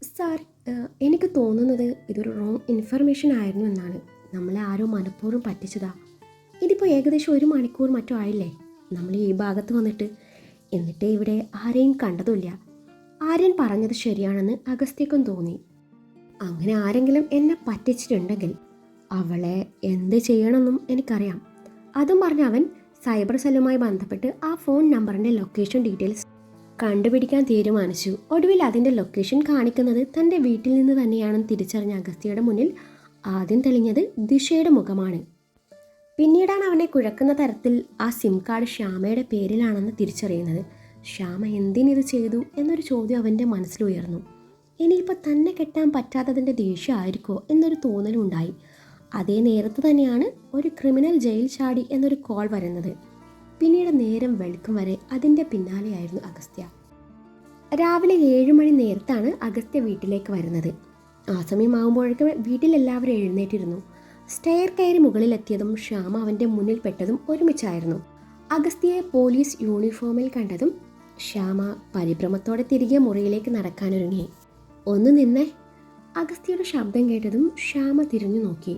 Sir, എനിക്ക് തോന്നുന്നത് ഇതൊരു റോങ് ഇൻഫർമേഷൻ ആയിരുന്നു എന്നാണ്. നമ്മളെ ആരോ മനഃപൂർവ്വം പറ്റിച്ചതാ. ഇതിപ്പോൾ ഏകദേശം 1 മണിക്കൂർ മറ്റോ ആയില്ലേ നമ്മൾ ഈ ഭാഗത്ത് വന്നിട്ട്. എന്നിട്ട് ഇവിടെ ആരെയും കണ്ടതുമില്ല. ആര്യൻ പറഞ്ഞത് ശരിയാണെന്ന് അഗസ്ത്യക്കും തോന്നി. അങ്ങനെ ആരെങ്കിലും എന്നെ പറ്റിച്ചിട്ടുണ്ടെങ്കിൽ അവളെ എന്ത് ചെയ്യണമെന്നും എനിക്കറിയാം. അതും പറഞ്ഞ് അവൻ സൈബർ സെല്ലുമായി ബന്ധപ്പെട്ട് ആ ഫോൺ നമ്പറിൻ്റെ ലൊക്കേഷൻ ഡീറ്റെയിൽസ് കണ്ടുപിടിക്കാൻ തീരുമാനിച്ചു. ഒടുവിൽ അതിൻ്റെ ലൊക്കേഷൻ കാണിക്കുന്നത് തൻ്റെ വീട്ടിൽ നിന്ന് തന്നെയാണെന്ന് തിരിച്ചറിഞ്ഞ അഗസ്ത്യയുടെ മുന്നിൽ ആദ്യം തെളിഞ്ഞത് ദിശയുടെ മുഖമാണ്. പിന്നീടാണ് അവനെ കുഴക്കുന്ന തരത്തിൽ ആ സിം കാർഡ് ശ്യാമയുടെ പേരിലാണെന്ന് തിരിച്ചറിയുന്നത്. ശ്യാമ എന്തിനിത് ചെയ്തു എന്നൊരു ചോദ്യം അവൻ്റെ മനസ്സിലുയർന്നു. ഇനിയിപ്പോൾ തന്നെ കെട്ടാൻ പറ്റാത്തതിൻ്റെ ദേഷ്യമായിരിക്കോ എന്നൊരു തോന്നലും ഉണ്ടായി. അതേ നേരത്ത് തന്നെയാണ് ഒരു ക്രിമിനൽ ജയിൽ ചാടി എന്നൊരു കോൾ വരുന്നത്. പിന്നീട് നേരം വെളുക്കും വരെ അതിൻ്റെ പിന്നാലെയായിരുന്നു അഗസ്ത്യ. രാവിലെ 7 മണി നേരത്താണ് അഗസ്ത്യ വീട്ടിലേക്ക് വരുന്നത്. ആ സമയമാകുമ്പോഴേക്കും വീട്ടിലെല്ലാവരും എഴുന്നേറ്റിരുന്നു. സ്റ്റെയർ കയറി മുകളിലെത്തിയതും ശ്യാമ അവൻ്റെ മുന്നിൽ പെട്ടതും ഒരുമിച്ചായിരുന്നു. അഗസ്ത്യയെ പോലീസ് യൂണിഫോമിൽ കണ്ടതും ശ്യാമ പരിഭ്രമത്തോടെ തിരികെ മുറിയിലേക്ക് നടക്കാനൊരുങ്ങി. ഒന്ന് നിന്നേ. അഗസ്ത്യയുടെ ശബ്ദം കേട്ടതും ശ്യാമ തിരിഞ്ഞു നോക്കി.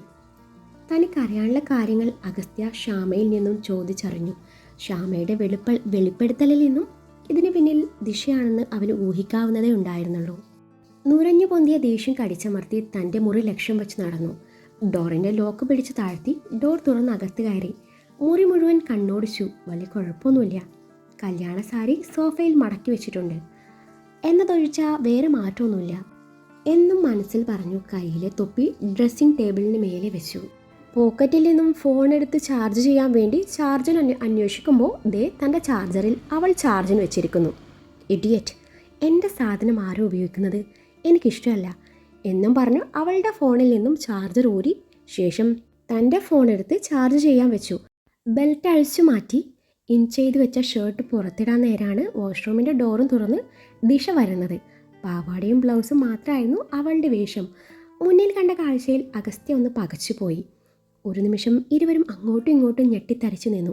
തനിക്കറിയാനുള്ള കാര്യങ്ങൾ അഗസ്ത്യ ശ്യാമയിൽ നിന്നും ചോദിച്ചറിഞ്ഞു. ശ്യാമയുടെ വെളിപ്പെടുത്തലിൽ നിന്നും ഇതിന് പിന്നിൽ ദിശയാണെന്ന് അവന് ഊഹിക്കാവുന്നതേ ഉണ്ടായിരുന്നുള്ളൂ. നുരഞ്ഞു പൊന്തിയ ദേഷ്യം കടിച്ചമർത്തി തൻ്റെ മുറി ലക്ഷ്യം വെച്ച് നടന്നു. ഡോറിൻ്റെ ലോക്ക് പിടിച്ച് താഴ്ത്തി ഡോർ തുറന്ന് അകത്ത് കയറി. മുറി മുഴുവൻ കണ്ണോടിച്ചു. വലിയ കുഴപ്പമൊന്നുമില്ല. കല്യാണ സാരി സോഫയിൽ മടക്കി വെച്ചിട്ടുണ്ട് എന്നതൊഴിച്ചാൽ വേറെ മാറ്റമൊന്നുമില്ല എന്നും മനസ്സിൽ പറഞ്ഞു. കയ്യിലെ തൊപ്പി ഡ്രസ്സിംഗ് ടേബിളിന് മേലെ വെച്ചു. പോക്കറ്റിൽ നിന്നും ഫോൺ എടുത്ത് ചാർജ് ചെയ്യാൻ വേണ്ടി ചാർജർ അന്വേഷിക്കുമ്പോൾ ദേ തൻ്റെ ചാർജറിൽ അവൾ ചാർജിന് വെച്ചിരിക്കുന്നു. ഇഡിയറ്റ്, എൻ്റെ സാധനം ആരോ ഉപയോഗിക്കുന്നത് എനിക്കിഷ്ടമല്ല എന്നും പറഞ്ഞു അവളുടെ ഫോണിൽ നിന്നും ചാർജർ ഊരി ശേഷം തൻ്റെ ഫോൺ എടുത്ത് ചാർജ് ചെയ്യാൻ വെച്ചു. ബെൽറ്റ് അഴിച്ചു മാറ്റി ഇൻ ചെയ്ത് വെച്ച ഷർട്ട് പുറത്തിടാൻ നേരാണ് വാഷ്റൂമിൻ്റെ ഡോറും തുറന്ന് ദിശ വരുന്നത്. പാവാടയും ബ്ലൗസും മാത്രമായിരുന്നു അവളുടെ വേഷം. മുന്നിൽ കണ്ട കാഴ്ചയിൽ അഗസ്ത്യ ഒന്ന് പകച്ചുപോയി. ഒരു നിമിഷം ഇരുവരും അങ്ങോട്ടും ഇങ്ങോട്ടും ഞെട്ടിത്തരിച്ചു നിന്നു.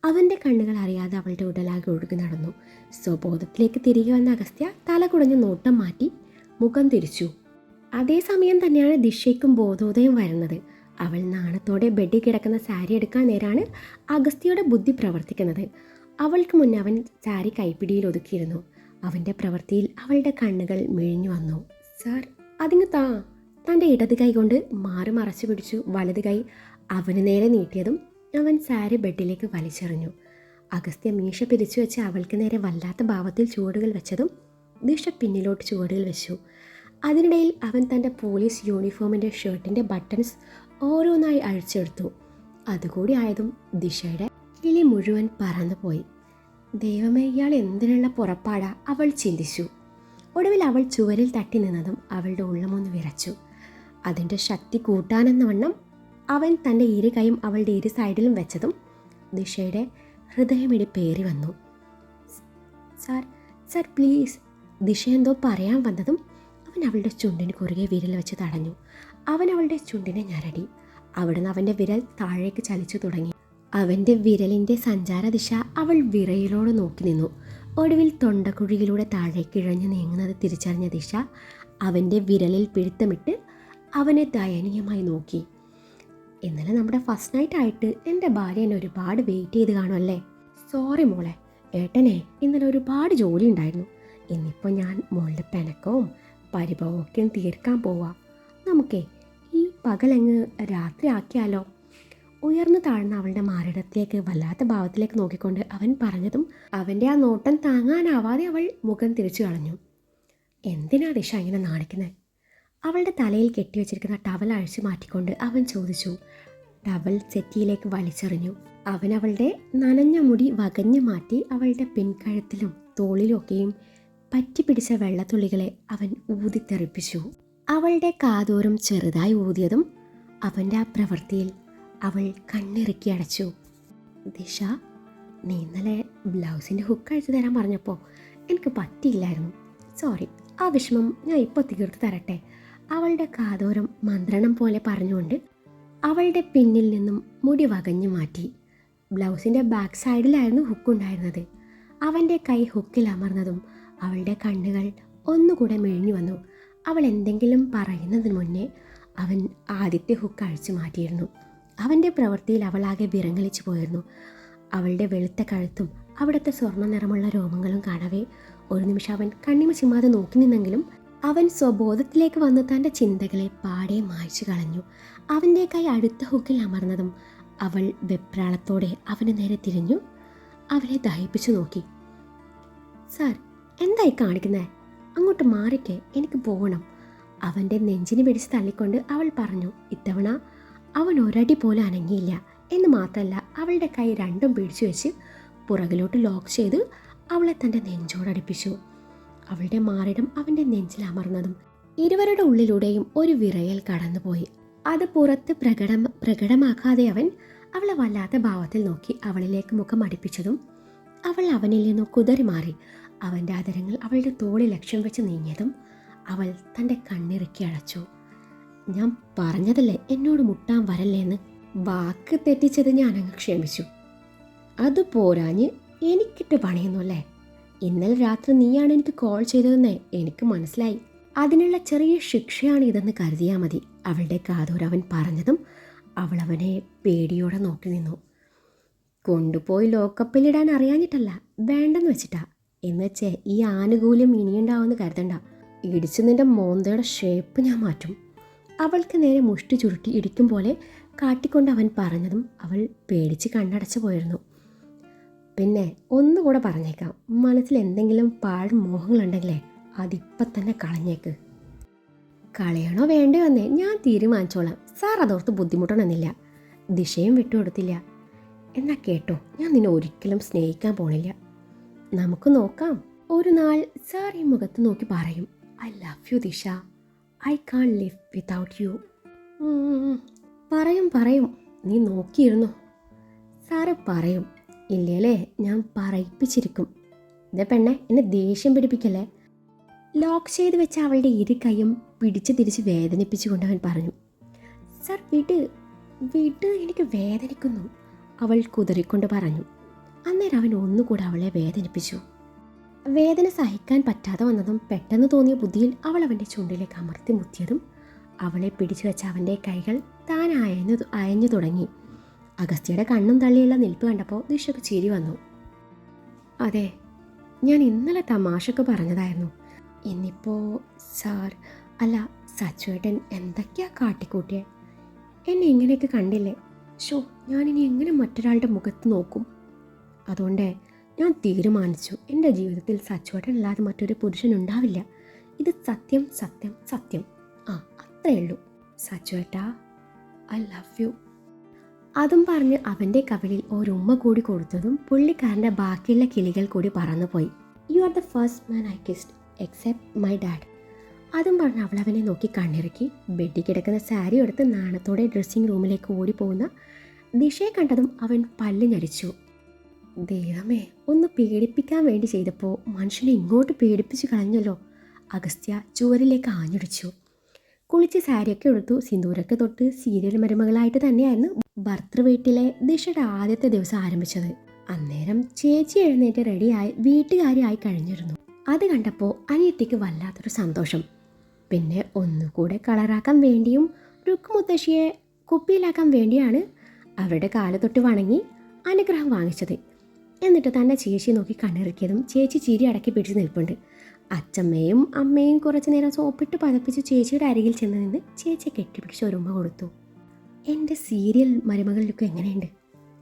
അവൻ്റെ കണ്ണുകൾ അറിയാതെ അവളുടെ ഉടലാകെ ഒഴുകി നടന്നു. സ്വബോധത്തിലേക്ക് തിരികെ വന്ന അഗസ്ത്യ തല കുടഞ്ഞ് നോട്ടം മാറ്റി മുഖം തിരിച്ചു. അതേസമയം തന്നെയാണ് ദിശയ്ക്കും ബോധോദയം വരുന്നത്. അവൾ നാണത്തോടെ ബെഡിൽ കിടക്കുന്ന സാരി എടുക്കാൻ നേരാണ് അഗസ്ത്യയുടെ ബുദ്ധി പ്രവർത്തിക്കുന്നത്. അവൾക്ക് മുന്നേ അവൻ സാരി കൈപ്പിടിയിൽ ഒതുക്കിയിരുന്നു. അവൻ്റെ പ്രവൃത്തിയിൽ അവളുടെ കണ്ണുകൾ മിഴിഞ്ഞു വന്നു. സാർ, അതിങ്ങ് താ. തൻ്റെ ഇടത് കൈ കൊണ്ട് മാറി മറച്ചു പിടിച്ചു വലത് കൈ അവന് നേരെ നീട്ടിയതും അവൻ സാരി ബെഡിലേക്ക് വലിച്ചെറിഞ്ഞു. അഗസ്ത്യ മീശ പിരിച്ചു വെച്ച് അവൾക്ക് നേരെ വല്ലാത്ത ഭാവത്തിൽ ചുവടുകൾ വെച്ചതും ദിശ പിന്നിലോട്ട് ചുവടുകൾ വെച്ചു. അതിനിടയിൽ അവൻ തൻ്റെ പോലീസ് യൂണിഫോമിൻ്റെ ഷർട്ടിൻ്റെ ബട്ടൺസ് ഓരോന്നായി അഴിച്ചെടുത്തു. അതുകൂടി ആയതും ദിശയുടെ കിളി മുഴുവൻ പറന്നുപോയി. ദൈവമേ, ഇയാൾ എന്തിനുള്ള പുറപ്പാടാ അവൾ ചിന്തിച്ചു. ഒടുവിൽ അവൾ ചുവരിൽ തട്ടി നിന്നതും അവളുടെ ഉള്ളമൊന്ന് വിറച്ചു. അതിൻ്റെ ശക്തി കൂട്ടാനെന്ന വണ്ണം അവൻ തൻ്റെ ഇരു കൈയും അവളുടെ ഇരു സൈഡിലും വെച്ചതും ദിശയുടെ ഹൃദയമിടിപ്പേറി വന്നു. Sir, sir please. ദിശ എന്തോ പറയാൻ വന്നതും അവൻ അവളുടെ ചുണ്ടിന് കുറുകെ വിരൽ വെച്ച് തടഞ്ഞു. അവൻ അവളുടെ ചുണ്ടിനെ ഞരടി. അവിടുന്ന് അവൻ്റെ വിരൽ താഴേക്ക് ചലിച്ചു തുടങ്ങി. അവൻ്റെ വിരലിൻ്റെ സഞ്ചാരദിശ അവൾ വിറയലോടെ നോക്കി നിന്നു. ഒടുവിൽ തൊണ്ടക്കുഴിയിലൂടെ താഴേക്ക് ഇഴഞ്ഞു നീങ്ങുന്നത് തിരിച്ചറിഞ്ഞ ദിശ അവൻ്റെ വിരലിൽ പിടുത്തമിട്ട് അവനെ ദയനീയമായി നോക്കി. ഇന്നലെ നമ്മുടെ ഫസ്റ്റ് നൈറ്റ് ആയിട്ട് എൻ്റെ ഭാര്യ എന്നെ ഒരുപാട് വെയിറ്റ് ചെയ്ത് കാണുമല്ലേ? സോറി മോളെ, ഏട്ടനെ ഇന്നലെ ഒരുപാട് ജോലി ഉണ്ടായിരുന്നു. ഇന്നിപ്പോൾ ഞാൻ മോളുടെ പിണക്കവും പരിഭവവും ഒക്കെ തീർക്കാൻ പോവാ. നമുക്കേ ഈ പകലങ്ങ് രാത്രി ആക്കിയാലോ? ഉയർന്നു താഴ്ന്ന അവളുടെ മാറിടത്തിലേക്ക് വല്ലാത്ത ഭാവത്തിലേക്ക് നോക്കിക്കൊണ്ട് അവൻ പറഞ്ഞതും അവൻ്റെ ആ നോട്ടം താങ്ങാനാവാതെ അവൾ മുഖം തിരിച്ചു കളഞ്ഞു. എന്തിനാ ദിശ ഇങ്ങനെ നാണിക്കുന്നത്? അവളുടെ തലയിൽ കെട്ടിവെച്ചിരിക്കുന്ന ടവൽ അഴിച്ചു മാറ്റിക്കൊണ്ട് അവൻ ചോദിച്ചു. ടവൽ സെറ്റിയിലേക്ക് വലിച്ചെറിഞ്ഞു. അവൻ അവളുടെ നനഞ്ഞ മുടി വകഞ്ഞു മാറ്റി അവളുടെ പിൻകഴുത്തിലും തോളിലൊക്കെയും പറ്റിപ്പിടിച്ച വെള്ളത്തുള്ളികളെ അവൻ ഊതിത്തെറിപ്പിച്ചു. അവളുടെ കാതോരം ചെറുതായി ഊതിയതും അവൻ്റെ ആ പ്രവൃത്തിയിൽ അവൾ കണ്ണിറുക്കി അടച്ചു. ദിശ, നീ ഇന്നലെ ബ്ലൗസിൻ്റെ ഹുക്ക് അഴിച്ചു തരാൻ പറഞ്ഞപ്പോൾ എനിക്ക് പറ്റിയില്ലായിരുന്നു. സോറി, ആ വിഷമം ഞാൻ ഇപ്പോൾ തീർത്ത് തരട്ടെ. അവളുടെ കാതോരം മന്ത്രണം പോലെ പറഞ്ഞുകൊണ്ട് അവളുടെ പിന്നിൽ നിന്നും മുടി വകഞ്ഞു മാറ്റി. ബ്ലൗസിൻ്റെ ബാക്ക് സൈഡിലായിരുന്നു ഹുക്കുണ്ടായിരുന്നത്. അവൻ്റെ കൈ ഹുക്കിൽ അമർന്നതും അവളുടെ കണ്ണുകൾ ഒന്നുകൂടെ മിഴിഞ്ഞു വന്നു. അവൾ എന്തെങ്കിലും പറയുന്നതിന് മുന്നേ അവൻ ആദ്യത്തെ ഹുക്ക് അഴിച്ചു മാറ്റിയിരുന്നു. അവൻ്റെ പ്രവൃത്തിയിൽ അവളാകെ വിറങ്ങലിച്ചു പോയിരുന്നു. അവളുടെ വെളുത്ത കഴുത്തും അവിടുത്തെ സ്വർണ്ണ നിറമുള്ള രോമങ്ങളും കാണവേ ഒരു നിമിഷം അവൻ കണ്ണിമ ചിമ്മാതെ നോക്കി നിന്നെങ്കിലും അവൻ സ്വബോധത്തിലേക്ക് വന്ന് തൻ്റെ ചിന്തകളെ പാടെ മായ്ച്ചു കളഞ്ഞു. അവൻ്റെ കൈ അടുത്ത ഹുക്കിൽ അമർന്നതും അവൾ വെപ്രാളത്തോടെ അവന് നേരെ തിരിഞ്ഞു അവനെ ദഹിപ്പിച്ചു നോക്കി. സാർ, എന്തായി കാണിക്കുന്നേ? അങ്ങോട്ട് മാറിക്കേ, എനിക്ക് പോകണം. അവൻ്റെ നെഞ്ചിന് പിടിച്ച് തള്ളിക്കൊണ്ട് അവൾ പറഞ്ഞു. ഇത്തവണ അവൻ ഒരടി പോലും അനങ്ങിയില്ല. എന്ന് മാത്രമല്ല, അവളുടെ കൈ രണ്ടും പിടിച്ചു വെച്ച് പുറകിലോട്ട് ലോക്ക് ചെയ്ത് അവളെ തൻ്റെ നെഞ്ചോടടുപ്പിച്ചു. അവളുടെ മാറിടം അവൻ്റെ നെഞ്ചിൽ അമർന്നതും ഇരുവരുടെ ഉള്ളിലൂടെയും ഒരു വിറയൽ കടന്നുപോയി. അത് പുറത്ത് പ്രകടമാക്കാതെ അവൻ അവളെ വല്ലാത്ത ഭാവത്തിൽ നോക്കി അവളിലേക്ക് മുഖം അടുപ്പിച്ചതും അവൾ അവനിൽ നിന്നും കുതറി മാറി. അവൻ്റെ ആദരങ്ങൾ അവളുടെ തോളിൽ ലക്ഷ്യം വെച്ച് നീങ്ങിയതും അവൾ തൻ്റെ കണ്ണിറുക്കി അടച്ചു. ഞാൻ പറഞ്ഞതല്ലേ എന്നോട് മുട്ടാൻ വരല്ലേ എന്ന്. വാക്ക് തെറ്റിച്ചത് ഞാനങ്ങ് ക്ഷമിച്ചു. അത് പോരാഞ്ഞ് എനിക്കിട്ട് പണിയുന്നല്ലേ. ഇന്നലെ രാത്രി നീയാണ് എനിക്ക് കോൾ ചെയ്തതെന്നേ എനിക്ക് മനസ്സിലായി. അതിനുള്ള ചെറിയ ശിക്ഷയാണ് ഇതെന്ന് കരുതിയാൽ മതി. അവളുടെ കാതോർ അവൻ പറഞ്ഞതും അവൾ അവനെ പേടിയോടെ നോക്കി നിന്നു. കൊണ്ടുപോയി ലോക്കപ്പിലിടാൻ അറിയാഞ്ഞിട്ടല്ല, വേണ്ടെന്ന് വെച്ചിട്ടാ. എന്ന് വെച്ചേ ഈ ആനുകൂല്യം ഇനിയുണ്ടാവുമെന്ന് കരുതണ്ട. ഇടിച്ച് നിന്റെ മോന്തയുടെ ഷേപ്പ് ഞാൻ മാറ്റും. അവൾക്ക് നേരെ മുഷ്ടി ചുരുട്ടി ഇടിക്കും പോലെ കാട്ടിക്കൊണ്ട് അവൻ പറഞ്ഞതും അവൾ പേടിച്ച് കണ്ണടച്ചു പോയിരുന്നു. പിന്നെ ഒന്നുകൂടെ പറഞ്ഞേക്കാം, മനസ്സിൽ എന്തെങ്കിലും പാഴ് മോഹങ്ങളുണ്ടെങ്കിലേ അതിപ്പം തന്നെ കളഞ്ഞേക്ക്. കളയണോ വേണ്ടയോ എന്നേ ഞാൻ തീരുമാനിച്ചോളാം. സാർ അതോർത്ത് ബുദ്ധിമുട്ടണമെന്നില്ല. ദിശയും വിട്ടുകൊടുത്തില്ല. എന്നാ കേട്ടോ, ഞാൻ നിന്നെ ഒരിക്കലും സ്നേഹിക്കാൻ പോണില്ല. നമുക്ക് നോക്കാം. ഒരു നാൾ സാർ ഈ മുഖത്ത് നോക്കി പറയും, I love you Disha, I can't live without you. പറയും, നീ നോക്കിയിരുന്നു. സാറ് പറയും. ഇല്ലേ, ഞാൻ പറയിപ്പിച്ചിരിക്കും. ഇതേ പെണ്ണെ, എന്നെ ദേഷ്യം പിടിപ്പിക്കല്ലേ. ലോക്ക് ചെയ്ത് വെച്ച അവളുടെ ഇരു കൈയും പിടിച്ച് തിരിച്ച് വേദനിപ്പിച്ചുകൊണ്ട് അവൻ പറഞ്ഞു. സാർ വിട്, എനിക്ക് വേദനിക്കുന്നു, അവൾ കുതറിക്കൊണ്ട് പറഞ്ഞു. അന്നേരം അവൻ ഒന്നുകൂടെ അവളെ വേദനിപ്പിച്ചു. വേദന സഹിക്കാൻ പറ്റാതെ വന്നതും പെട്ടെന്ന് തോന്നിയ ബുദ്ധിയിൽ അവൾ അവൻ്റെ ചുണ്ടിലേക്ക് അമർത്തി മുത്തിയതും അവളെ പിടിച്ചു വെച്ച അവൻ്റെ കൈകൾ താൻ അയഞ്ഞു തുടങ്ങി. അഗസ്ത്യയുടെ കണ്ണും തള്ളിയുള്ള നിൽപ്പ് കണ്ടപ്പോൾ ദിശക്ക് ചിരി വന്നു. അതെ, ഞാൻ ഇന്നലെ തമാശക്ക് പറഞ്ഞതായിരുന്നു. ഇന്നിപ്പോൾ സാർ അല്ല സച്ചുവേട്ടൻ എന്തൊക്കെയാ കാട്ടിക്കൂട്ടിയേ. എന്നെ ഇങ്ങനെയൊക്കെ കണ്ടില്ലേ. ഞാനിനി എങ്ങനെ മറ്റൊരാളുടെ മുഖത്ത് നോക്കും. അതുകൊണ്ട് ഞാൻ തീരുമാനിച്ചു, എൻ്റെ ജീവിതത്തിൽ സച്ചുവേട്ടൻ അല്ലാതെ മറ്റൊരു പുരുഷനുണ്ടാവില്ല. ഇത് സത്യം സത്യം സത്യം. അത്രയേ ഉള്ളൂ. സച്ചുവേട്ടാ, ഐ ലവ് യു. അതും പറഞ്ഞ് അവൻ്റെ കവിളിൽ ഒരുമ്മ കൂടി കൊടുത്തതും പുള്ളിക്കാരൻ്റെ ബാക്കിയുള്ള കിളികൾ കൂടി പറന്നുപോയി. You are the first man I kissed except my dad. അതും പറഞ്ഞ് അവൾ അവനെ നോക്കി കണ്ണിറുക്കി ബെഡിൽ കിടക്കുന്ന സാരി എടുത്ത് നാണത്തോടെ ഡ്രസ്സിംഗ് റൂമിലേക്ക് ഓടിപ്പോകുന്ന ദിശയെ കണ്ടതും അവൻ പല്ല് ഞരിച്ചു. ദൈവമേ, ഒന്ന് പേടിപ്പിക്കാൻ വേണ്ടി ചെയ്തപ്പോൾ മനുഷ്യനെ ഇങ്ങോട്ട് പേടിപ്പിച്ച് കളഞ്ഞല്ലോ. അഗസ്ത്യ ചുവരിലേക്ക് ആഞ്ഞടിച്ചു. കുളിച്ച് സാരിയൊക്കെ എടുത്തു. സിന്ദൂരൊക്കെ തൊട്ട് സീരിയൽ മരുമകളായിട്ട് തന്നെയായിരുന്നു ഭർത്തൃ വീട്ടിലെ ദിശയുടെ ആദ്യത്തെ ദിവസം ആരംഭിച്ചത്. അന്നേരം ചേച്ചി എഴുന്നേറ്റ് റെഡിയായി വീട്ടുകാരിയായി കഴിഞ്ഞിരുന്നു. അത് കണ്ടപ്പോൾ അനിയത്തിക്ക് വല്ലാത്തൊരു സന്തോഷം. പിന്നെ ഒന്നുകൂടെ കളറാക്കാൻ വേണ്ടിയും രുക്കുമുത്തശ്ശിയെ കുപ്പിയിലാക്കാൻ വേണ്ടിയാണ് അവരുടെ കാല് തൊട്ട് വണങ്ങി അനുഗ്രഹം വാങ്ങിച്ചത്. എന്നിട്ട് തൻ്റെ ചേച്ചിയെ നോക്കി കണ്ണിറുക്കിയതും ചേച്ചി ചിരി അടക്കി പിടിച്ച് നിൽപ്പുണ്ട്. അച്ഛമ്മയും അമ്മയും കുറച്ചു നേരം സോപ്പിട്ട് പതപ്പിച്ച് ചേച്ചിയുടെ അരികിൽ ചെന്ന് നിന്ന് ചേച്ചിയെ കെട്ടിപ്പിടിച്ച് ഒരുമ്മ കൊടുത്തു. എൻ്റെ സീരിയൽ മരുമകൾ ലുക്ക് എങ്ങനെയുണ്ട്?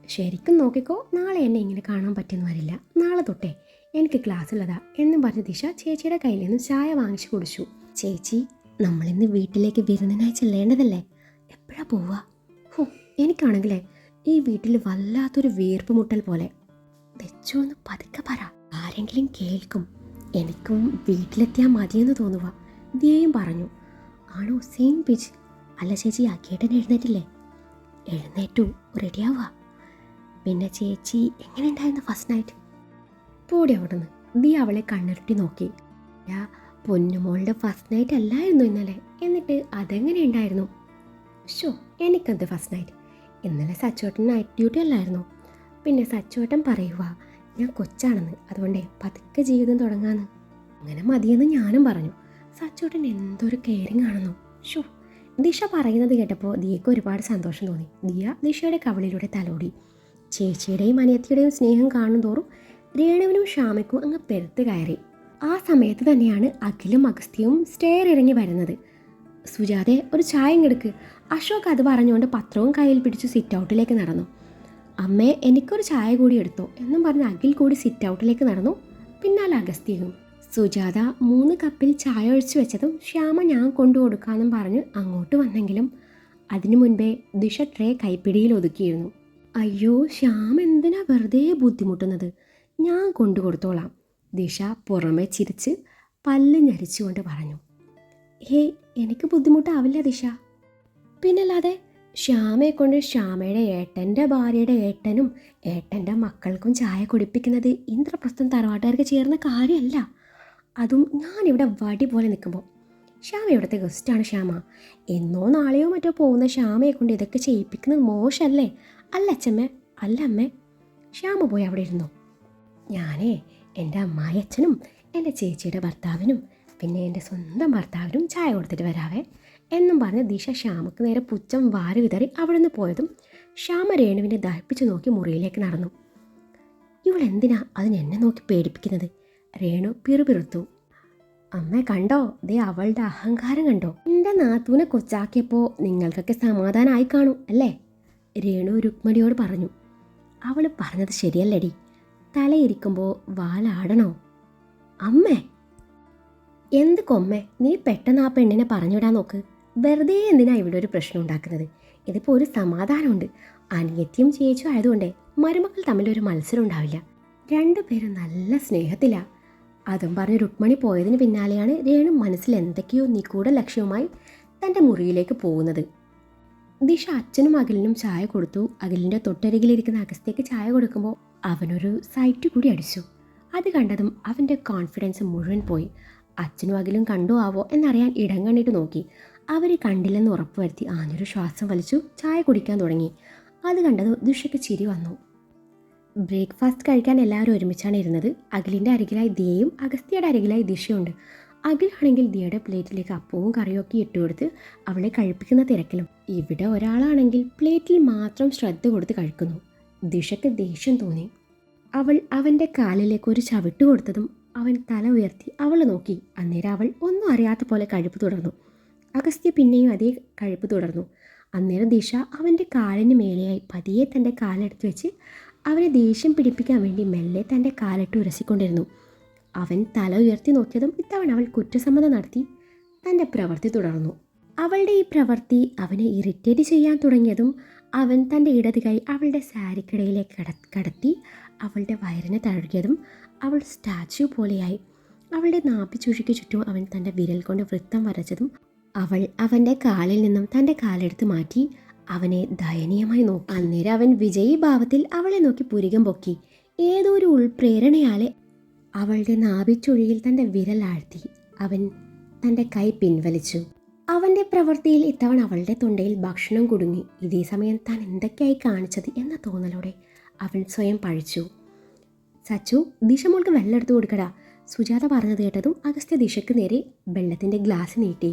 ശരിക്കും നോക്കിക്കോ, നാളെ എന്നെ ഇങ്ങനെ കാണാൻ പറ്റുമെന്ന് വരില്ല. നാളെ തൊട്ടേ എനിക്ക് ക്ലാസ്സുള്ളതാ എന്നും പറഞ്ഞ് ദിശ ചേച്ചിയുടെ കയ്യിൽ നിന്ന് ചായ വാങ്ങിച്ചു കുടിച്ചു. ചേച്ചി, നമ്മളിന്ന് വീട്ടിലേക്ക് വിരുന്നിനായി ചെല്ലേണ്ടതല്ലേ? എപ്പോഴാ പോവാ? എനിക്കാണെങ്കിലേ ഈ വീട്ടിൽ വല്ലാത്തൊരു വീർപ്പ് മുട്ടൽ പോലെ. വെച്ചോ എന്ന് പതുക്കെ പറ, ആരെങ്കിലും കേൾക്കും. എനിക്കും വീട്ടിലെത്തിയാൽ മതിയെന്ന് തോന്നുക. ദിയയും പറഞ്ഞു. ആണോ? Same pitch. അല്ല ചേച്ചി, ആക്കിയേട്ടൻ എഴുന്നേറ്റില്ലേ? എഴുന്നേറ്റു, റെഡിയാവുക. പിന്നെ ചേച്ചി എങ്ങനെ ഉണ്ടായിരുന്നു ഫസ്റ്റ് നൈറ്റ്? പോടി അവിടെ നിന്ന്. ദിയ അവളെ കണ്ണിരുട്ടി നോക്കി. പൊന്നുമോളുടെ ഫസ്റ്റ് നൈറ്റ് അല്ലായിരുന്നു ഇന്നലെ. എന്നിട്ട് അതെങ്ങനെ ഉണ്ടായിരുന്നു? എനിക്കെന്ത് ഫസ്റ്റ് നൈറ്റ്? ഇന്നലെ സച്ചുവേട്ടൻ നൈറ്റ് ഡ്യൂട്ടി അല്ലായിരുന്നു. പിന്നെ സച്ചുവേട്ടൻ പറയുക ഞാൻ കൊച്ചാണെന്ന്, അതുകൊണ്ടേ പതുക്കെ ജീവിതം തുടങ്ങാന്ന്. അങ്ങനെ മതിയെന്ന് ഞാനും പറഞ്ഞു. സച്ചോട്ടൻ എന്തൊരു കെയറിങ് ആണെന്നോ. ഷോ, ദിശ പറയുന്നത് കേട്ടപ്പോൾ ദിയയ്ക്ക് ഒരുപാട് സന്തോഷം തോന്നി. ദിയ ദിശയുടെ കവളിലൂടെ തലോടി. ചേച്ചിയുടെയും അനിയത്തിയുടെയും സ്നേഹം കാണും തോറും രേണുവിനും ശ്യാമയ്ക്കും അങ്ങ് പെരുത്ത് കയറി. ആ സമയത്ത് തന്നെയാണ് അഖിലും അഗസ്ത്യവും സ്റ്റെയർ ഇറങ്ങി വരുന്നത്. സുജാതെ, ഒരു ചായ ഇങ്ങെടുക്ക്. അശോക് അത് പറഞ്ഞുകൊണ്ട് പത്രവും കയ്യിൽ പിടിച്ച് സിറ്റ് ഔട്ടിലേക്ക് നടന്നു. അമ്മേ, എനിക്കൊരു ചായ കൂടി എടുത്തോ എന്നും പറഞ്ഞ് അഖിൽ കൂടി സിറ്റ് ഔട്ടിലേക്ക് നടന്നു. പിന്നാലെ അഗസ്ത്യവും. സുജാത 3 കപ്പിൽ ചായ ഒഴിച്ചു വെച്ചതും ശ്യാമ ഞാൻ കൊണ്ടു കൊടുക്കാമെന്നും പറഞ്ഞ് അങ്ങോട്ട് വന്നെങ്കിലും അതിനു മുൻപേ ദിശ ട്രേ കൈപ്പിടിയിൽ ഒതുക്കിയിരുന്നു. അയ്യോ, ശ്യാമ എന്തിനാ വെറുതെ ബുദ്ധിമുട്ടുന്നത്, ഞാൻ കൊണ്ടു കൊടുത്തോളാം. ദിശ പുറമെ ചിരിച്ച് പല്ല് ഞരിച്ചുകൊണ്ട് പറഞ്ഞു. ഹേ, എനിക്ക് ബുദ്ധിമുട്ടാവില്ല ദിശ. പിന്നല്ലാതെ ശ്യാമയെ കൊണ്ട് ശ്യാമയുടെ ഏട്ടൻ്റെ ഭാര്യയുടെ ഏട്ടനും ഏട്ടൻ്റെ മക്കൾക്കും ചായ കുടിപ്പിക്കുന്നത് ഇന്ദ്രപ്രസ്ഥം തറവാട്ടുകാർക്ക് ചേർന്ന കാര്യമല്ല. അതും ഞാനിവിടെ വടി പോലെ നിൽക്കുമ്പോൾ. ശ്യാമ ഇവിടുത്തെ ഗസ്റ്റാണ് ശ്യാമ. എന്നോ നാളെയോ മറ്റോ പോകുന്ന ശ്യാമയെ കൊണ്ട് ഇതൊക്കെ ചെയ്യിപ്പിക്കുന്നത് മോശമല്ലേ? അല്ല അച്ഛമ്മേ, അല്ല അമ്മേ. ശ്യാമ പോയി അവിടെ ഇരുന്നു. ഞാനേ എൻ്റെ അമ്മായി അച്ഛനും എൻ്റെ ചേച്ചിയുടെ ഭർത്താവിനും പിന്നെ എൻ്റെ സ്വന്തം ഭർത്താവിനും ചായ കൊടുത്തിട്ട് വരാവേ എന്നും പറഞ്ഞ് ദിശ ശ്യാമക്ക് നേരെ പുച്ഛം വാരി വിതറി അവിടെ നിന്ന് പോയതും ശ്യാമ രേണുവിനെ ദഹിപ്പിച്ചു നോക്കി മുറിയിലേക്ക് നടന്നു. ഇവളെന്തിനാ അതിനെന്നെ നോക്കി പേടിപ്പിക്കുന്നത്? രേണു പിറുപിറുത്തു. അമ്മ കണ്ടോ, ദേ അവളുടെ അഹങ്കാരം കണ്ടോ. എൻ്റെ നാത്തൂനെ കൊച്ചാക്കിയപ്പോൾ നിങ്ങൾക്കൊക്കെ സമാധാനമായി കാണും അല്ലേ? രേണു രുക്മിണിയോട് പറഞ്ഞു. അവൾ പറഞ്ഞത് ശരിയല്ലടി, തലയിരിക്കുമ്പോൾ വാലാടണോ? അമ്മേ, എന്ത് കൊമ്മേ, നീ പെട്ടെന്ന് ആ പെണ്ണിനെ പറഞ്ഞുവിടാൻ നോക്ക്. വെറുതെ എന്തിനാ ഇവിടെ ഒരു പ്രശ്നം ഉണ്ടാക്കുന്നത്? ഇതിപ്പോൾ ഒരു സമാധാനമുണ്ട്. അനിയത്തിയും ചേച്ചിയും ആയതുകൊണ്ടേ മരുമക്കൾ തമ്മിലൊരു മത്സരം ഉണ്ടാവില്ല. രണ്ടുപേരും നല്ല സ്നേഹത്തിലാണ്. അതും പറഞ്ഞ് രുക്മിണി പോയതിന് പിന്നാലെയാണ് രേണു മനസ്സിൽ എന്തൊക്കെയോ നിഗൂഢ ലക്ഷ്യവുമായി തൻ്റെ മുറിയിലേക്ക് പോകുന്നത്. ദിശ അച്ഛനും അഖിലിനും ചായ കൊടുത്തു. അഖിലിൻ്റെ തൊട്ടരികിലിരിക്കുന്ന അഗസ്ത്യക്ക് ചായ കൊടുക്കുമ്പോൾ അവനൊരു സൈറ്റ് കൂടി അടിച്ചു. അത് കണ്ടതും അവൻ്റെ കോൺഫിഡൻസ് മുഴുവൻ പോയി. അച്ഛനും അഖിലും കണ്ടോ ആവോ എന്നറിയാൻ ഇടം കണ്ടിട്ട് നോക്കി. അവർ കണ്ടില്ലെന്ന് ഉറപ്പുവരുത്തി ആഞ്ഞൊരു ശ്വാസം വലിച്ചു ചായ കുടിക്കാൻ തുടങ്ങി. അത് കണ്ടതും ദിശയ്ക്ക് ചിരി വന്നു. ബ്രേക്ക്ഫാസ്റ്റ് കഴിക്കാൻ എല്ലാവരും ഒരുമിച്ചാണ് ഇരുന്നത്. അഖിലിൻ്റെ അരികിലായി ദിയയും അഗസ്ത്യയുടെ അരികിലായി ദിശയുണ്ട്. അഖിലാണെങ്കിൽ ദിയയുടെ പ്ലേറ്റിലേക്ക് അപ്പവും കറിയൊക്കെ ഇട്ടുകൊടുത്ത് അവളെ കഴിപ്പിക്കുന്ന തിരക്കിലും. ഇവിടെ ഒരാളാണെങ്കിൽ പ്ലേറ്റിൽ മാത്രം ശ്രദ്ധ കൊടുത്ത് കഴിക്കുന്നു. ദിശയ്ക്ക് ദേഷ്യം തോന്നി. അവൾ അവൻ്റെ കാലിലേക്ക് ഒരു ചവിട്ട് കൊടുത്തതും അവൻ തല ഉയർത്തി അവളെ നോക്കി. അന്നേരം അവൾ ഒന്നും അറിയാത്ത പോലെ കഴിപ്പ് തുടർന്നു. അഗസ്ത്യ പിന്നെയും അതേ കഴിപ്പ് തുടർന്നു. അന്നേരം ദിശ അവൻ്റെ കാലിന് മേലെയായി പതിയെ തൻ്റെ കാലെടുത്ത് വെച്ച് അവനെ ദേഷ്യം പിടിപ്പിക്കാൻ വേണ്ടി മെല്ലെ തൻ്റെ കാലിട്ട് ഉരസിക്കൊണ്ടിരുന്നു. അവൻ തല ഉയർത്തി നോക്കിയതും ഇത്തവണ അവൾ കുറ്റസമ്മതം നടത്തി തൻ്റെ പ്രവൃത്തി തുടർന്നു. അവളുടെ ഈ പ്രവൃത്തി അവനെ ഇറിറ്റേറ്റ് ചെയ്യാൻ തുടങ്ങിയതും അവൻ തൻ്റെ ഇടത് കൈ അവളുടെ സാരിക്കിടയിലേക്ക് കടത്തി അവളുടെ വയറിനെ തഴുകിയതും അവൾ സ്റ്റാച്യു പോലെയായി. അവളുടെ നാപ്പിച്ചുഴിക്ക് ചുറ്റും അവൻ തൻ്റെ വിരൽ കൊണ്ട് വൃത്തം വരച്ചതും അവൾ അവൻ്റെ കാലിൽ നിന്നും തൻ്റെ കാലെടുത്ത് മാറ്റി അവനെ ദയനീയമായി നോക്കി. അന്നേരം അവൻ വിജയീ ഭാവത്തിൽ അവളെ നോക്കി പുരികം പൊക്കി. ഏതോ ഒരു ഉൾപ്രേരണയാലെ അവളുടെ നാഭിച്ചുഴിയിൽ തൻ്റെ വിരൽ ആഴ്ത്തി അവൻ തൻ്റെ കൈ പിൻവലിച്ചു. അവൻ്റെ പ്രവൃത്തിയിൽ ഇത്തവണ അവളുടെ തൊണ്ടയിൽ ഭക്ഷണം കുടുങ്ങി. ഇതേ സമയം താൻ എന്തൊക്കെയായി കാണിച്ചത് എന്ന തോന്നലോടെ അവൻ സ്വയം പഴിച്ചു. സച്ചു, ദിശ മോൾക്ക് വെള്ളം എടുത്തു കൊടുക്കടാ. സുജാത പറഞ്ഞത് കേട്ടതും അഗസ്ത്യ ദിശയ്ക്ക് നേരെ വെള്ളത്തിൻ്റെ ഗ്ലാസ് നീട്ടി.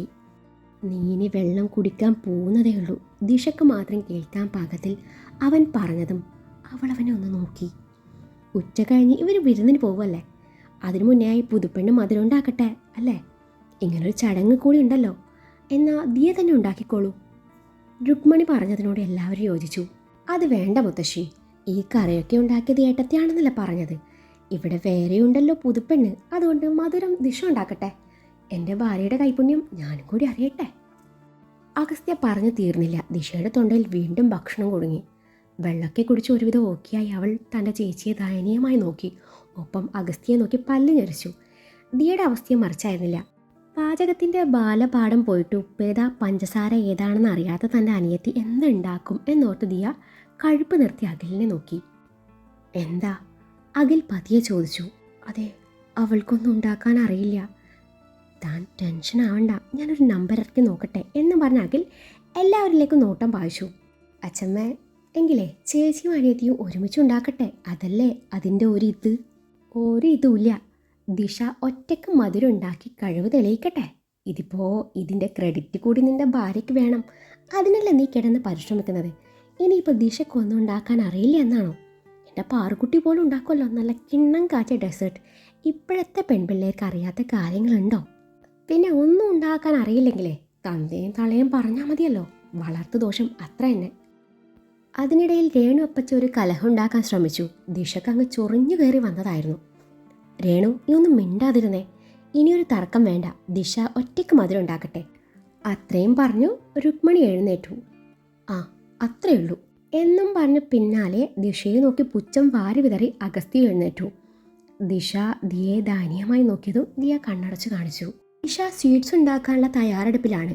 നീ ഇനി വെള്ളം കുടിക്കാൻ പോകുന്നതേ ഉള്ളൂ. ദിശയ്ക്ക് മാത്രം കേൾക്കാൻ പാകത്തിൽ അവൻ പറഞ്ഞതും അവൾ അവനെ ഒന്ന് നോക്കി. ഉച്ച കഴിഞ്ഞ് ഇവർ വിരുന്നിന് പോവല്ലേ? അതിനു മുന്നേയായി പുതുപ്പെണ്ണ് മധുരം ഉണ്ടാക്കട്ടെ അല്ലേ? ഇങ്ങനൊരു ചടങ്ങ് കൂടി ഉണ്ടല്ലോ. എന്നാൽ ദിയ തന്നെ ഉണ്ടാക്കിക്കോളൂ. രുക്മിണി പറഞ്ഞതിനോട് എല്ലാവരും യോജിച്ചു. അത് വേണ്ട മുത്തശ്ശി, ഈ കറിയൊക്കെ ഉണ്ടാക്കിയത് ഏട്ടത്തിയാണെന്നല്ല പറഞ്ഞത്. ഇവിടെ വേറെയുണ്ടല്ലോ പുതുപ്പെണ്ണ്, അതുകൊണ്ട് മധുരം ദിശ ഉണ്ടാക്കട്ടെ. എൻ്റെ ഭാര്യയുടെ കൈപുണ്യം ഞാനും കൂടി അറിയട്ടെ. അഗസ്ത്യ പറഞ്ഞു തീർന്നില്ല. ദിശയുടെ തൊണ്ടയിൽ വീണ്ടും ഭക്ഷണം കുടുങ്ങി. വെള്ളക്കെ കുടിച്ച് ഒരുവിധം ഓക്കെയായി അവൾ തൻ്റെ ചേച്ചിയെ ദയനീയമായി നോക്കി. ഒപ്പം അഗസ്ത്യയെ നോക്കി പല്ല് ഞെരിച്ചു. ദിയയുടെ അവസ്ഥയെ മറിച്ചായിരുന്നില്ല. പാചകത്തിൻ്റെ ബാലപാഠം പോയിട്ട് ഉപ്പേതാ പഞ്ചസാര ഏതാണെന്ന് അറിയാത്ത തൻ്റെ അനിയത്തി എന്തുണ്ടാക്കും എന്നോർത്ത് ദിയ കഴിപ്പ് നിർത്തി അഖിലിനെ നോക്കി. എന്താ? അഖിൽ പതിയെ ചോദിച്ചു. അതെ, അവൾക്കൊന്നും ഉണ്ടാക്കാൻ അറിയില്ല. താൻ ടെൻഷൻ ആവണ്ട, ഞാനൊരു നമ്പർ ഇറക്കി നോക്കട്ടെ എന്ന് പറഞ്ഞ അഖിൽ എല്ലാവരിലേക്കും നോട്ടം പായിച്ചു. അച്ഛമ്മ, എങ്കിലേ ചേച്ചിയും അനിയത്തിയും ഒരുമിച്ച് ഉണ്ടാക്കട്ടെ, അതല്ലേ അതിൻ്റെ ഒരു ഇതുമില്ല. ദിശ ഒറ്റയ്ക്ക് മധുരം ഉണ്ടാക്കി കഴിവ് തെളിയിക്കട്ടെ. ഇതിപ്പോൾ ഇതിൻ്റെ ക്രെഡിറ്റ് കൂടി നിൻ്റെ ഭാര്യയ്ക്ക് വേണം. അതിനല്ലേ നീ കിടന്ന് പരിശ്രമിക്കുന്നത്. ഇനിയിപ്പോൾ ദിശക്കൊന്നും ഉണ്ടാക്കാൻ അറിയില്ല എന്നാണോ? എൻ്റെ പാറുക്കുട്ടി പോലും ഉണ്ടാക്കുമല്ലോ നല്ല കിണ്ണം കാച്ച ഡെസേർട്ട്. ഇപ്പോഴത്തെ പെൺപിള്ളേർക്ക് അറിയാത്ത കാര്യങ്ങളുണ്ടോ? പിന്നെ ഒന്നും ഉണ്ടാക്കാൻ അറിയില്ലെങ്കിലേ തന്തയും തളയും പറഞ്ഞാൽ മതിയല്ലോ. വളർത്തു ദോഷം അത്ര തന്നെ. അതിനിടയിൽ രേണു അപ്പച്ച ഒരു കലഹം ഉണ്ടാക്കാൻ ശ്രമിച്ചു. ദിശക്ക് അങ്ങ് ചൊറിഞ്ഞു കയറി വന്നതായിരുന്നു. രേണു, നീ ഒന്നും മിണ്ടാതിരുന്നേ. ഇനിയൊരു തർക്കം വേണ്ട. ദിശ ഒറ്റയ്ക്ക് മധുരം ഉണ്ടാക്കട്ടെ. അത്രയും പറഞ്ഞു രുക്മിണി എഴുന്നേറ്റു. ആ, അത്രയേ ഉള്ളൂ എന്നും പറഞ്ഞ് പിന്നാലെ ദിശയെ നോക്കി പുച്ഛം വാരി വിതറി അഗസ്ത്യ എഴുന്നേറ്റു. ദിശ ദിയെ ദയനീയമായി നോക്കിയതും ദിയ കണ്ണടച്ചു കാണിച്ചു. ദിശ സ്വീറ്റ്സ് ഉണ്ടാക്കാനുള്ള തയ്യാറെടുപ്പിലാണ്.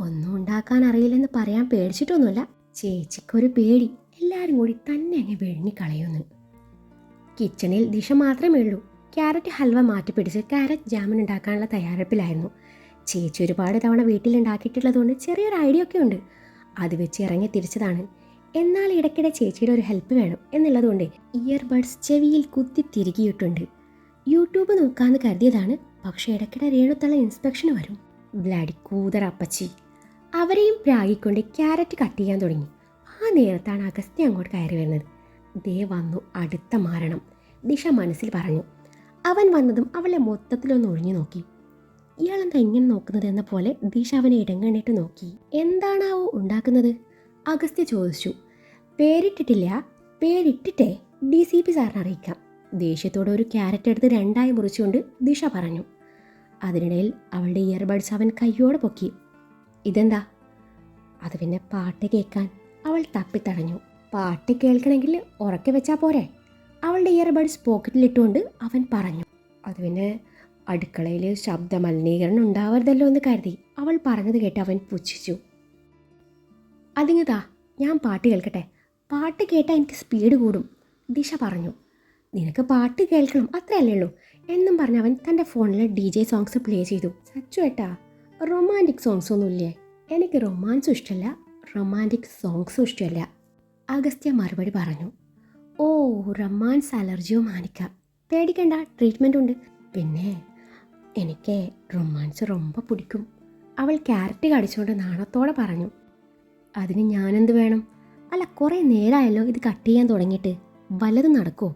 ഒന്നും ഉണ്ടാക്കാൻ അറിയില്ലെന്ന് പറയാൻ പേടിച്ചിട്ടൊന്നുമില്ല. ചേച്ചിക്കൊരു പേടി, എല്ലാവരും കൂടി തന്നെ അങ്ങ് വിഴുങ്ങിക്കളയുന്നു. കിച്ചണിൽ ദിശ മാത്രമേ ഉള്ളൂ. ക്യാരറ്റ് ഹൽവ മാറ്റിപ്പിടിച്ച് ക്യാരറ്റ് ജാമുൻ ഉണ്ടാക്കാനുള്ള തയ്യാറെടുപ്പിലായിരുന്നു. ചേച്ചി ഒരുപാട് തവണ വീട്ടിലുണ്ടാക്കിയിട്ടുള്ളതുകൊണ്ട് ചെറിയൊരു ഐഡിയ ഒക്കെ ഉണ്ട്. അത് വെച്ച് ഇറങ്ങി തിരിച്ചതാണ്. എന്നാൽ ഇടയ്ക്കിടെ ചേച്ചിയുടെ ഒരു ഹെൽപ്പ് വേണം എന്നുള്ളതുകൊണ്ട് ഇയർബഡ്സ് ചെവിയിൽ കുത്തി തിരികിയിട്ടുണ്ട്. യൂട്യൂബ് നോക്കാമെന്ന് കരുതിയതാണ്. പക്ഷേ ഇടയ്ക്കിടെ രേണുത്തള്ള ഇൻസ്പെക്ഷന് വരും. ബ്ലഡി കൂതർ അപ്പച്ചി. അവരെയും പ്രാഗിക്കൊണ്ട് ക്യാരറ്റ് കട്ട് ചെയ്യാൻ തുടങ്ങി. ആ നേരത്താണ് അഗസ്ത്യ അങ്ങോട്ട് കയറി വരുന്നത്. ദേ വന്നു അടുത്ത മാരണം, ദിശ മനസ്സിൽ പറഞ്ഞു. അവൻ വന്നതും അവളെ മൊത്തത്തിലൊന്ന് ഒഴിഞ്ഞു നോക്കി. ഇയാളെന്താ ഇങ്ങനെ നോക്കുന്നത് എന്ന പോലെ ദിശ അവനെ ഇടങ്ങണിട്ട് നോക്കി. എന്താണാവോ ഉണ്ടാക്കുന്നത്? അഗസ്ത്യ ചോദിച്ചു. പേരിട്ടിട്ടില്ല, പേരിട്ടിട്ടേ DCP സാറിന് അറിയിക്കാം. ദേഷ്യത്തോടെ ഒരു ക്യാരറ്റ് എടുത്ത് രണ്ടായി മുറിച്ചുകൊണ്ട് ദിശ പറഞ്ഞു. അതിനിടയിൽ അവളുടെ ഇയർബഡ്സ് അവൻ കയ്യോടെ പൊക്കി. ഇതെന്താ? അത് പിന്നെ പാട്ട് കേൾക്കാൻ. അവൾ തപ്പിത്തടഞ്ഞു. പാട്ട് കേൾക്കണമെങ്കിൽ ഉറക്കെ വെച്ചാൽ പോരെ? അവളുടെ ഇയർബഡ്സ് പോക്കറ്റിലിട്ടുകൊണ്ട് അവൻ പറഞ്ഞു. അത് പിന്നെ അടുക്കളയിൽ ശബ്ദ മലിനീകരണം ഉണ്ടാവരുതല്ലോ എന്ന് കരുതി. അവൾ പറഞ്ഞത് കേട്ട് അവൻ പുച്ഛിച്ചു. അതിങ്ങതാ, ഞാൻ പാട്ട് കേൾക്കട്ടെ. പാട്ട് കേട്ടാൽ എനിക്ക് സ്പീഡ് കൂടും, ദിശ പറഞ്ഞു. നിനക്ക് പാട്ട് കേൾക്കണം അത്രയല്ലേ ഉള്ളൂ എന്നും പറഞ്ഞ് അവൻ തൻ്റെ ഫോണിൽ DJ സോങ്സ് പ്ലേ ചെയ്തു. സച്ചു ഏട്ടാ, റൊമാൻറ്റിക് സോങ്സ് ഒന്നുമില്ലേ? എനിക്ക് റൊമാൻസും ഇഷ്ടമല്ല, റൊമാൻറ്റിക് സോങ്സും ഇഷ്ടമല്ല, അഗസ്ത്യ മറുപടി പറഞ്ഞു. ഓ, റൊമാൻസ് അലർജിയോ മാനിക്ക, പേടിക്കണ്ട, ട്രീറ്റ്മെൻ്റ് ഉണ്ട്. പിന്നെ എനിക്ക് റൊമാൻസ് ரொம்ப പിടിക്കും, അവൾ ക്യാരറ്റ് കടിച്ചുകൊണ്ട് നാണത്തോടെ പറഞ്ഞു. അതിന് ഞാനെന്ത് വേണം? അല്ല, കുറേ നേരമായല്ലോ ഇത് കട്ട് ചെയ്യാൻ തുടങ്ങിയിട്ട്, വല്ലതും നടക്കുമോ?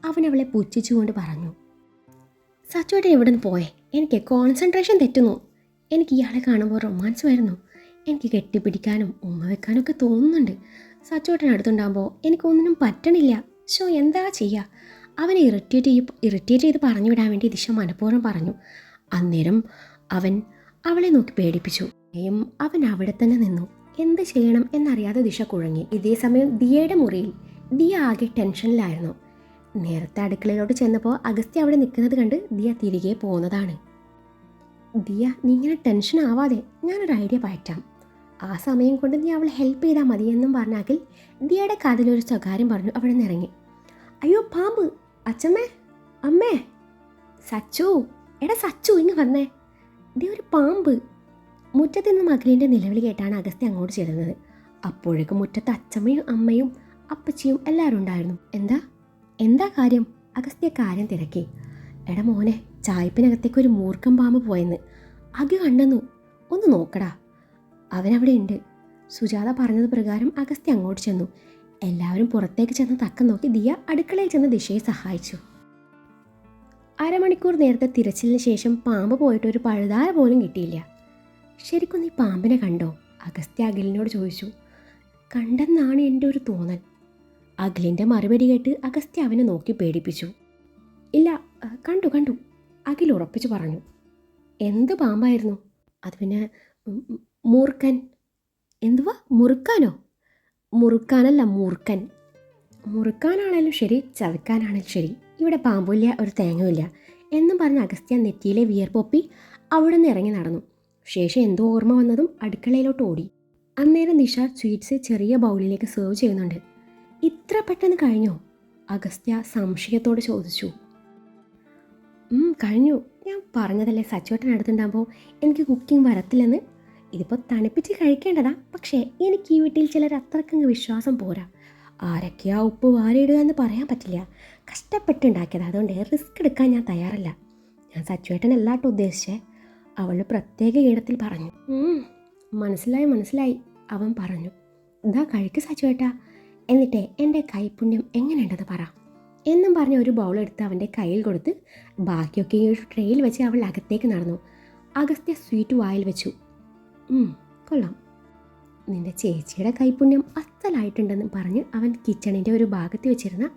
അവൻ അവളെ പുച്ഛിച്ചുകൊണ്ട് പറഞ്ഞു. സച്ചുവേട്ടൻ എവിടെ നിന്ന് പോയേ? എനിക്ക് കോൺസെൻട്രേഷൻ തെറ്റുന്നു. എനിക്ക് ഇയാളെ കാണുമ്പോൾ റൊമാൻസ് വരുന്നു. എനിക്ക് കെട്ടിപ്പിടിക്കാനും ഉമ്മ വെക്കാനും ഒക്കെ തോന്നുന്നുണ്ട്. സച്ചുവേട്ടൻ അടുത്തുണ്ടാകുമ്പോൾ എനിക്കൊന്നിനും പറ്റണില്ല. എന്താ ചെയ്യുക? അവനെ ഇറിറ്റേറ്റ് ചെയ്ത് പറഞ്ഞു വിടാൻ വേണ്ടി ദിശ മനഃപൂർവ്വം പറഞ്ഞു. അന്നേരം അവൻ അവളെ നോക്കി പേടിപ്പിച്ചു. അവൻ അവിടെ തന്നെ നിന്നു. എന്ത് ചെയ്യണം എന്നറിയാതെ ദിശ കുഴങ്ങി. ഇതേ സമയം ദിയയുടെ മുറിയിൽ ദിയ ആകെ ടെൻഷനിലായിരുന്നു. നേരത്തെ അടുക്കളയിലോട്ട് ചെന്നപ്പോൾ അഗസ്ത്യ അവിടെ നിൽക്കുന്നത് കണ്ട് ദിയ തിരികെ പോകുന്നതാണ്. ദിയ, നീ ഇങ്ങനെ ടെൻഷൻ ആവാതെ, ഞാനൊരു ഐഡിയ പയറ്റാം. ആ സമയം കൊണ്ട് നീ അവളെ ഹെൽപ്പ് ചെയ്താൽ മതി എന്നും പറഞ്ഞാൽ ദിയയുടെ കാതിലൊരു സ്വകാര്യം പറഞ്ഞു അവിടെ നിന്ന് ഇറങ്ങി. അയ്യോ പാമ്പ്! അച്ഛമ്മേ, അമ്മേ, സച്ചു, എടാ സച്ചു ഇങ്ങ് വന്നേ, ദേ ഒരു പാമ്പ്! മുറ്റത്ത് നിന്ന് മകളിൻ്റെ നിലവിളി കേട്ടാണ് അഗസ്ത്യ അങ്ങോട്ട് ചെല്ലുന്നത്. അപ്പോഴേക്കും മുറ്റത്ത് അച്ഛമ്മയും അമ്മയും അപ്പച്ചിയും എല്ലാവരും ഉണ്ടായിരുന്നു. എന്താ കാര്യം? അഗസ്ത്യ കാര്യം തിരക്കി. എടാ മോനെ, ചായപ്പിനകത്തേക്ക് ഒരു മൂർഖം പാമ്പ് പോയെന്ന് അഗ് കണ്ടെന്നു, ഒന്ന് നോക്കടാ. അവനവിടെ ഉണ്ട്. സുജാത പറഞ്ഞത് പ്രകാരം അഗസ്ത്യ അങ്ങോട്ട് ചെന്നു. എല്ലാവരും പുറത്തേക്ക് ചെന്ന് തക്കം നോക്കി ദിയ അടുക്കളയിൽ ചെന്ന് ദിശയെ സഹായിച്ചു. അരമണിക്കൂർ നേരത്തെ തിരച്ചിലിന് ശേഷം പാമ്പ് പോയിട്ട് ഒരു പഴുതാര പോലും കിട്ടിയില്ല. ശരിക്കും നീ പാമ്പിനെ കണ്ടോ? അഗസ്ത്യ അഖിലിനോട് ചോദിച്ചു. കണ്ടെന്നാണ് എൻ്റെ ഒരു തോന്നൽ. അഖിലിൻ്റെ മറുപടി കേട്ട് അഗസ്ത്യ അവനെ നോക്കി പേടിപ്പിച്ചു. ഇല്ല, കണ്ടു, അഖിൽ ഉറപ്പിച്ചു പറഞ്ഞു. എന്ത് പാമ്പായിരുന്നു? അത് പിന്നെ മൂർഖൻ. എന്തുവാ, മുറുക്കാനോ? മുറുക്കാനല്ല, മൂർഖൻ. മുറുക്കാനാണേലും ശരി, ചവയ്ക്കാനാണേലും ശരി, ഇവിടെ പാമ്പില്ല, ഒരു തേങ്ങയില്ല എന്നും പറഞ്ഞ് അഗസ്ത്യ നെറ്റിയിലെ വിയർപ്പൊപ്പി അവിടെ നിന്ന് ഇറങ്ങി നടന്നു. ശേഷം എന്തോ ഓർമ്മ വന്നതും അടുക്കളയിലോട്ട് ഓടി. അന്നേരം നിഷ സ്വീറ്റ്സ് ചെറിയ ബൗളിലേക്ക് സെർവ് ചെയ്യുന്നുണ്ട്. ഇത്ര പെട്ടെന്ന് കഴിഞ്ഞോ? അഗസ്ത്യ സംശയത്തോടെ ചോദിച്ചു. കഴിഞ്ഞു. ഞാൻ പറഞ്ഞതല്ലേ സച്ചുവേട്ടൻ അടുത്തുണ്ടാകുമ്പോൾ എനിക്ക് കുക്കിംഗ് വരത്തില്ലെന്ന്. ഇതിപ്പോൾ തണുപ്പിച്ച് കഴിക്കേണ്ടതാ. പക്ഷേ എനിക്ക് ഈ വീട്ടിൽ ചിലർ അത്രക്കങ്ങ് വിശ്വാസം പോരാ. ആരൊക്കെയാ ഉപ്പ് വാരിയിടുക എന്ന് പറയാൻ പറ്റില്ല. കഷ്ടപ്പെട്ടുണ്ടാക്കിയത്, അതുകൊണ്ട് റിസ്ക് എടുക്കാൻ ഞാൻ തയ്യാറല്ല. ഞാൻ സച്ചുവേട്ടൻ എല്ലാട്ടും ഉദ്ദേശിച്ചേ. അവൾ പ്രത്യേക ഈണത്തിൽ പറഞ്ഞു. മനസ്സിലായി അവൻ പറഞ്ഞു. ഇതാ കഴിക്ക് സച്ചുവേട്ടാ, എന്നിട്ട് എൻ്റെ കൈപ്പുണ്യം എങ്ങനെയുണ്ടെന്ന് പറ എന്നും പറഞ്ഞ് ഒരു ബൗൾ എടുത്ത് അവൻ്റെ കയ്യിൽ കൊടുത്ത് ബാക്കിയൊക്കെ ഈ ഒരു ട്രെയിൽ വെച്ച് അവൾ അകത്തേക്ക് നടന്നു. അഗസ്ത്യ സ്വീറ്റ് വായിൽ വെച്ചു. കൊള്ളാം, നിന്റെ ചേച്ചിയുടെ കൈപ്പുണ്യം അസലായിട്ടുണ്ടെന്ന് പറഞ്ഞ് അവൻ കിച്ചണിൻ്റെ ഒരു ഭാഗത്ത് വെച്ചിരുന്ന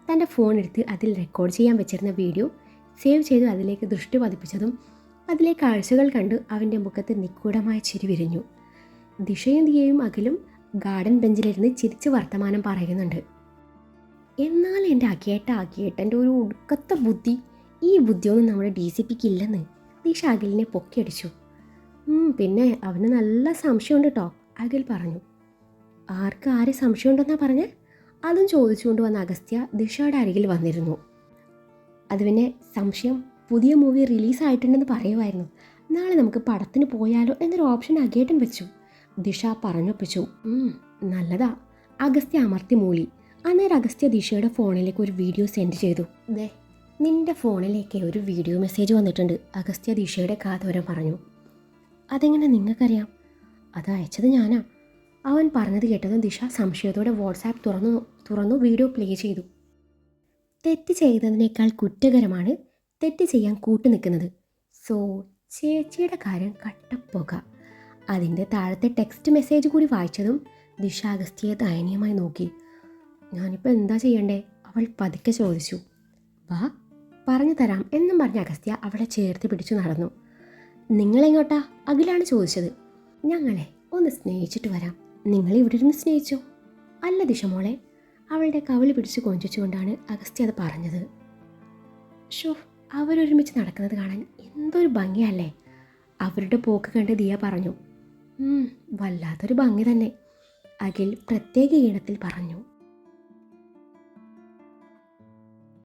തൻ്റെ ഫോൺ എടുത്ത് അതിൽ റെക്കോർഡ് ചെയ്യാൻ വെച്ചിരുന്ന വീഡിയോ സേവ് ചെയ്ത് അതിലേക്ക് ദൃഷ്ടി പതിപ്പിച്ചതും അതിലെ കാഴ്ചകൾ കണ്ട് അവൻ്റെ മുഖത്ത് നിഗൂഢമായ ചിരി വിരിഞ്ഞു. ദിശയും ദിയയും അഖിലും ഗാർഡൻ ബെഞ്ചിലിരുന്ന് ചിരിച്ച് വർത്തമാനം പറയുന്നുണ്ട്. എന്നാൽ എൻ്റെ അഖിയേട്ടൻ്റെ ഒരു ഒടുക്കത്തെ ബുദ്ധി, ഈ ബുദ്ധിയൊന്നും നമ്മുടെ DCPക്ക് ഇല്ലെന്ന് ദിശ അഖിലിനെ പൊക്കിയടിച്ചു. പിന്നെ അവന് നല്ല സംശയമുണ്ട് കേട്ടോ, അഖിൽ പറഞ്ഞു. ആരെ സംശയമുണ്ടെന്നാ പറഞ്ഞേ? അതും ചോദിച്ചുകൊണ്ട് വന്ന അഗസ്ത്യ ദിശയുടെ അരികിൽ വന്നിരുന്നു. അത് പിന്നെ സംശയം പുതിയ മൂവി റിലീസായിട്ടുണ്ടെന്ന് പറയുമായിരുന്നു. നാളെ നമുക്ക് പടത്തിന് പോയാലോ എന്നൊരു ഓപ്ഷൻ അഖിയേട്ടൻ വെച്ചു. ദിശ പറഞ്ഞൊപ്പിച്ചു. നല്ലതാ, അഗസ്ത്യ അമർത്തി മൂളി. അന്നേരം അഗസ്ത്യ ദിശയുടെ ഫോണിലേക്ക് ഒരു വീഡിയോ സെൻഡ് ചെയ്തു. ദേ, നിന്റെ ഫോണിലേക്ക് ഒരു വീഡിയോ മെസ്സേജ് വന്നിട്ടുണ്ട്, അഗസ്ത്യ ദിശയുടെ കാതോരം പറഞ്ഞു. അതെങ്ങനെ നിങ്ങൾക്കറിയാം? അത് അയച്ചത് ഞാനാ. അവൻ പറഞ്ഞത് കേട്ടതും ദിശ സംശയത്തോടെ വാട്സാപ്പ് തുറന്നു വീഡിയോ പ്ലേ ചെയ്തു. തെറ്റ് ചെയ്തതിനേക്കാൾ കുറ്റകരമാണ് തെറ്റ് ചെയ്യാൻ കൂട്ടുനിൽക്കുന്നത്. സോ ചേച്ചിയുടെ കാര്യം കട്ടപ്പോക. അതിൻ്റെ താഴത്തെ ടെക്സ്റ്റ് മെസ്സേജ് കൂടി വായിച്ചതും ദിശ അഗസ്ത്യയെ ദയനീയമായി നോക്കി. ഞാനിപ്പോൾ എന്താ ചെയ്യണ്ടേ? അവൾ പതുക്കെ ചോദിച്ചു. വാ, പറഞ്ഞു തരാം എന്നും പറഞ്ഞ അഗസ്ത്യ അവളെ ചേർത്ത് പിടിച്ചു നടന്നു. നിങ്ങളെങ്ങോട്ടാ? അഖിലാണ് ചോദിച്ചത്. ഞങ്ങളെ ഒന്ന് സ്നേഹിച്ചിട്ട് വരാം. നിങ്ങൾ ഇവിടെ ഇരുന്ന് സ്നേഹിച്ചോ? അല്ല ദിശ മോളെ, അവളുടെ കവിളി പിടിച്ച് കൊഞ്ചിച്ചുകൊണ്ടാണ് അഗസ്ത്യ അത് പറഞ്ഞത്. അവരൊരുമിച്ച് നടക്കുന്നത് കാണാൻ എന്തൊരു ഭംഗിയല്ലേ? അവരുടെ പോക്ക് കണ്ട് ദിയ പറഞ്ഞു. വല്ലാത്തൊരു ഭംഗി തന്നെ, അഖിൽ പ്രത്യേക ഈണത്തിൽ പറഞ്ഞു.